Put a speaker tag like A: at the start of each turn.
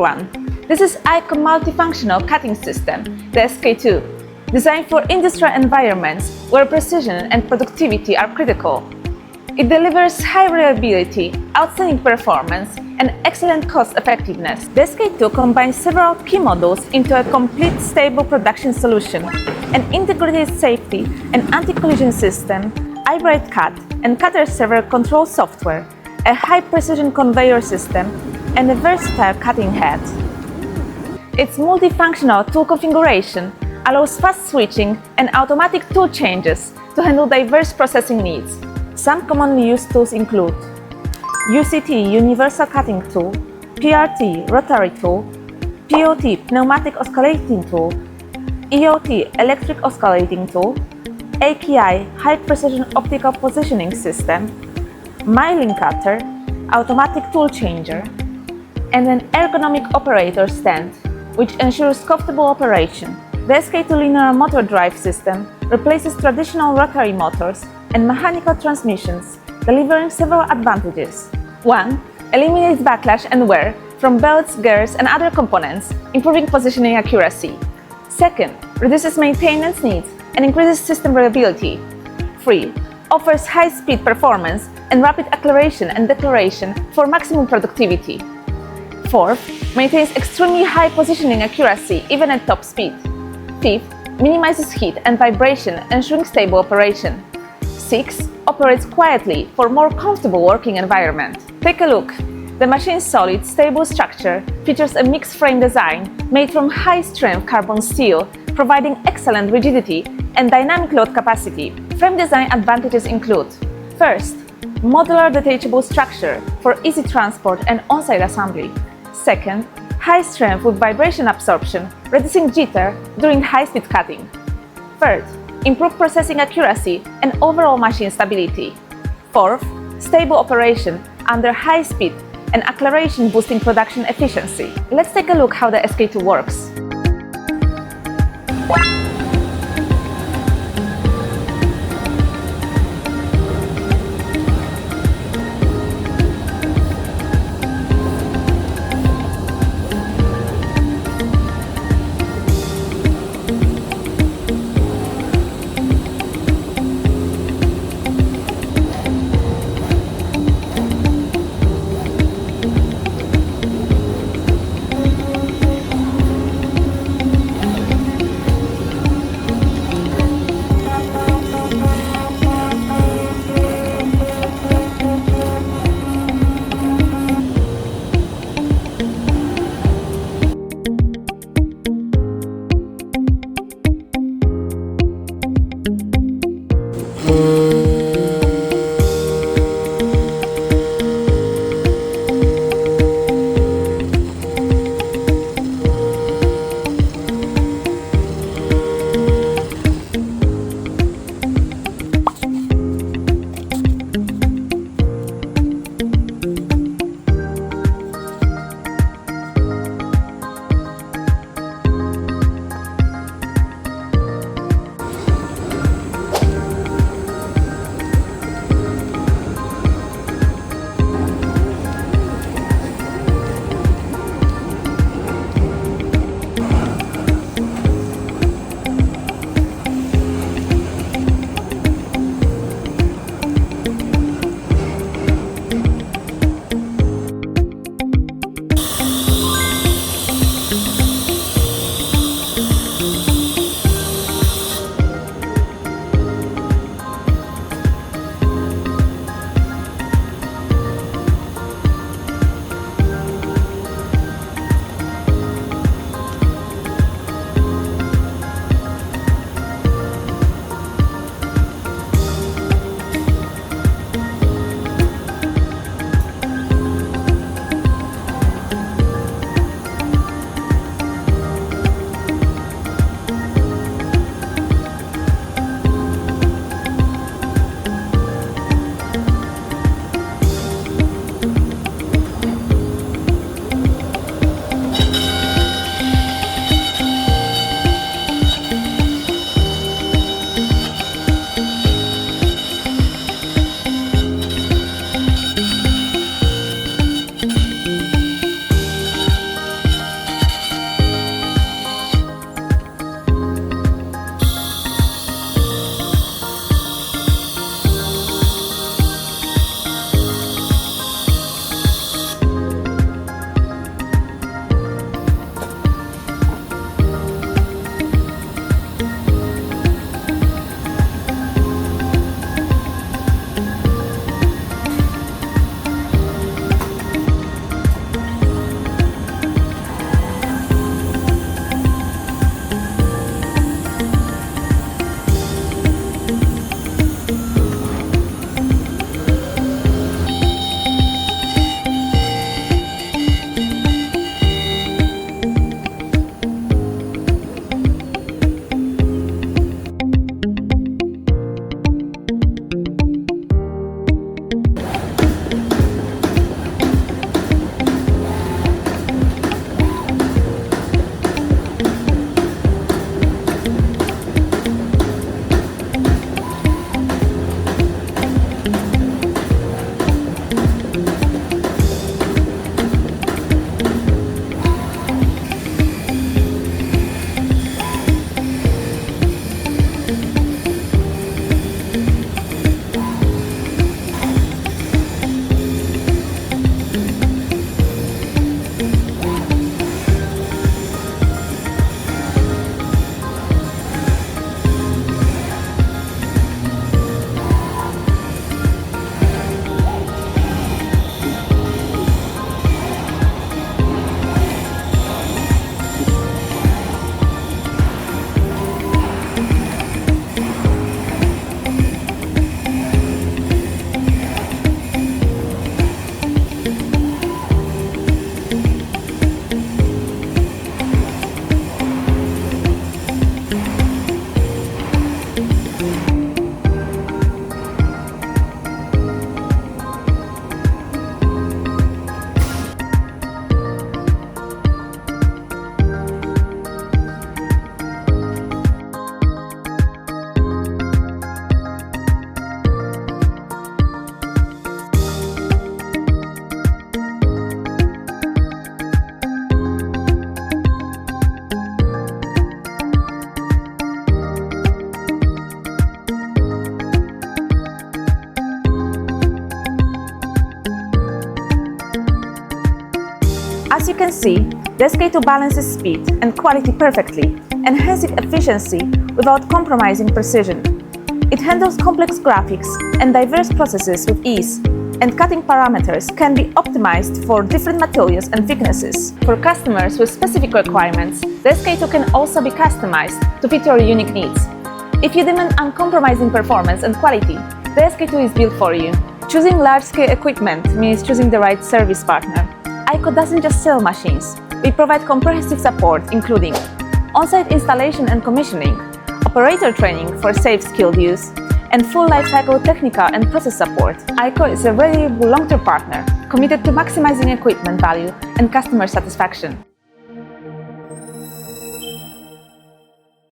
A: one. This is IECHO multifunctional cutting system, the SK2, designed for industrial environments where precision and productivity are critical. It delivers high reliability, outstanding performance, and excellent cost effectiveness. The SK2 combines several key modules into a complete stable production solution: an integrated safety and anti-collision system, hybrid cut and cutter server control software, a high-precision conveyor system, and a versatile cutting head. Its multifunctional tool configuration allows fast switching and automatic tool changes to handle diverse processing needs. Some commonly used tools include UCT Universal Cutting Tool, PRT Rotary Tool, POT Pneumatic Oscillating Tool, EOT Electric Oscillating Tool, AKI High Precision Optical Positioning System, Milling Cutter, Automatic Tool Changer, and an ergonomic operator stand, which ensures comfortable operation. The SK2 linear motor drive system replaces traditional rotary motors and mechanical transmissions, delivering several advantages. 1. Eliminates backlash and wear from belts, gears, and other components, improving positioning accuracy. 2. Reduces maintenance needs and increases system reliability. 3. Offers high-speed performance and rapid acceleration and deceleration for maximum productivity. 4. Maintains extremely high positioning accuracy even at top speed. 5. Minimizes heat and vibration, ensuring stable operation. 6. Operates quietly for more comfortable working environment. Take a look. The machine's solid, stable structure features a mixed frame design made from high-strength carbon steel, providing excellent rigidity and dynamic load capacity. Frame design advantages include: first, modular detachable structure for easy transport and on-site assembly. Second, high strength with vibration absorption, reducing jitter during high-speed cutting. Third, improved processing accuracy and overall machine stability. Fourth, stable operation under high speed and acceleration, boosting production efficiency. Let's take a look how the SK2 works. As you can see, the SK2 balances speed and quality perfectly, enhancing efficiency without compromising precision. It handles complex graphics and diverse processes with ease, and cutting parameters can be optimized for different materials and thicknesses. For customers with specific requirements, the SK2 can also be customized to fit your unique needs. If you demand uncompromising performance and quality, the SK2 is built for you. Choosing large-scale equipment means choosing the right service partner. IECHO doesn't just sell machines. We provide comprehensive support, including on-site installation and commissioning, operator training for safe, skilled use, and full lifecycle technical and process support. IECHO is a reliable long-term partner, committed to maximizing equipment value and customer satisfaction.